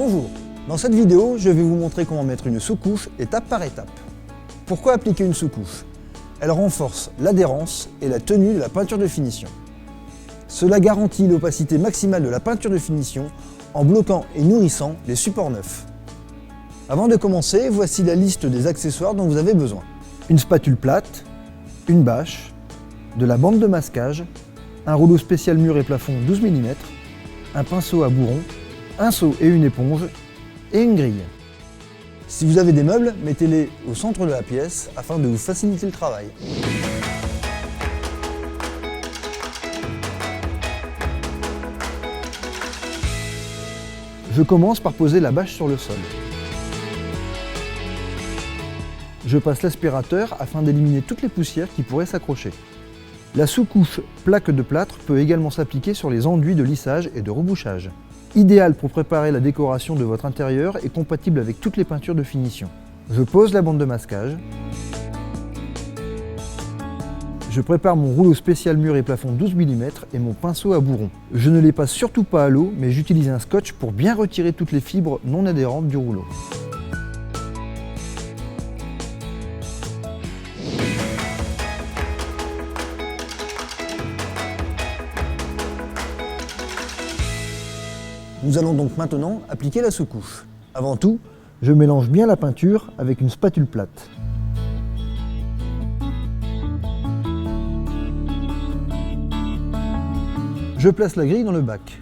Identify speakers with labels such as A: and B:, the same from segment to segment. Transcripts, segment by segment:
A: Bonjour, dans cette vidéo, je vais vous montrer comment mettre une sous-couche étape par étape. Pourquoi appliquer une sous-couche? Elle renforce l'adhérence et la tenue de la peinture de finition. Cela garantit l'opacité maximale de la peinture de finition en bloquant et nourrissant les supports neufs. Avant de commencer, voici la liste des accessoires dont vous avez besoin. Une spatule plate, une bâche, de la bande de masquage, un rouleau spécial mur et plafond 12 mm, un pinceau à bourron, un seau et une éponge, et une grille. Si vous avez des meubles, mettez-les au centre de la pièce afin de vous faciliter le travail. Je commence par poser la bâche sur le sol. Je passe l'aspirateur afin d'éliminer toutes les poussières qui pourraient s'accrocher. La sous-couche plaque de plâtre peut également s'appliquer sur les enduits de lissage et de rebouchage. Idéal pour préparer la décoration de votre intérieur et compatible avec toutes les peintures de finition. Je pose la bande de masquage. Je prépare mon rouleau spécial mur et plafond 12 mm et mon pinceau à bourron. Je ne les passe surtout pas à l'eau, mais j'utilise un scotch pour bien retirer toutes les fibres non adhérentes du rouleau. Nous allons donc maintenant appliquer la sous-couche. Avant tout, je mélange bien la peinture avec une spatule plate. Je place la grille dans le bac.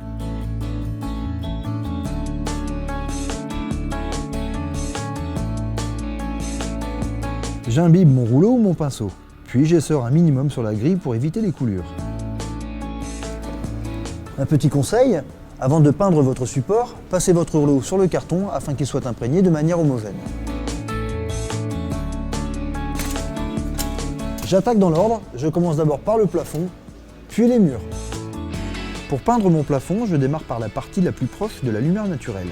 A: J'imbibe mon rouleau ou mon pinceau, puis j'essore un minimum sur la grille pour éviter les coulures. Un petit conseil, avant de peindre votre support, passez votre rouleau sur le carton afin qu'il soit imprégné de manière homogène. J'attaque dans l'ordre, je commence d'abord par le plafond, puis les murs. Pour peindre mon plafond, je démarre par la partie la plus proche de la lumière naturelle.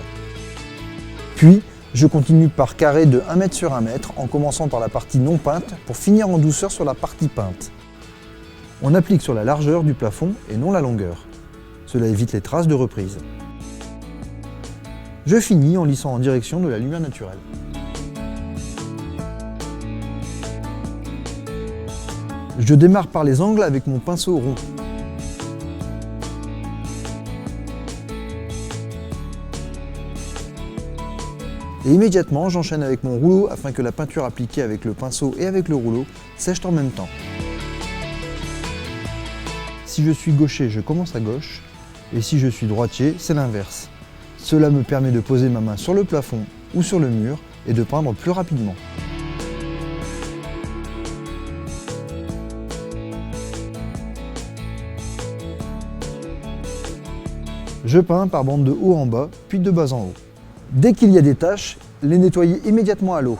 A: Puis, je continue par carrés de 1 m sur 1 m en commençant par la partie non peinte pour finir en douceur sur la partie peinte. On applique sur la largeur du plafond et non la longueur. Cela évite les traces de reprise. Je finis en lissant en direction de la lumière naturelle. Je démarre par les angles avec mon pinceau rond. Et immédiatement, j'enchaîne avec mon rouleau afin que la peinture appliquée avec le pinceau et avec le rouleau sèche en même temps. Si je suis gaucher, je commence à gauche. Et si je suis droitier, c'est l'inverse. Cela me permet de poser ma main sur le plafond ou sur le mur et de peindre plus rapidement. Je peins par bande de haut en bas, puis de bas en haut. Dès qu'il y a des taches, les nettoyer immédiatement à l'eau.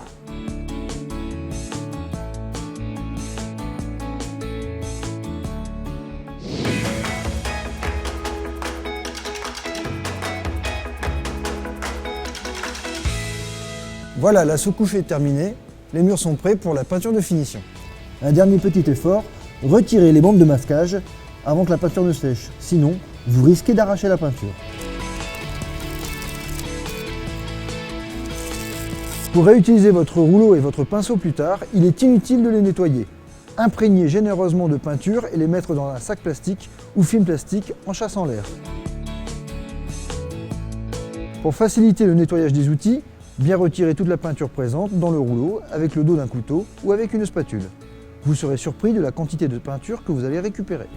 A: Voilà, la sous-couche est terminée, les murs sont prêts pour la peinture de finition. Un dernier petit effort, retirez les bandes de masquage avant que la peinture ne sèche, sinon vous risquez d'arracher la peinture. Pour réutiliser votre rouleau et votre pinceau plus tard, il est inutile de les nettoyer. Imprégnez généreusement de peinture et les mettre dans un sac plastique ou film plastique en chassant l'air. Pour faciliter le nettoyage des outils, bien retirer toute la peinture présente dans le rouleau avec le dos d'un couteau ou avec une spatule. Vous serez surpris de la quantité de peinture que vous allez récupérer.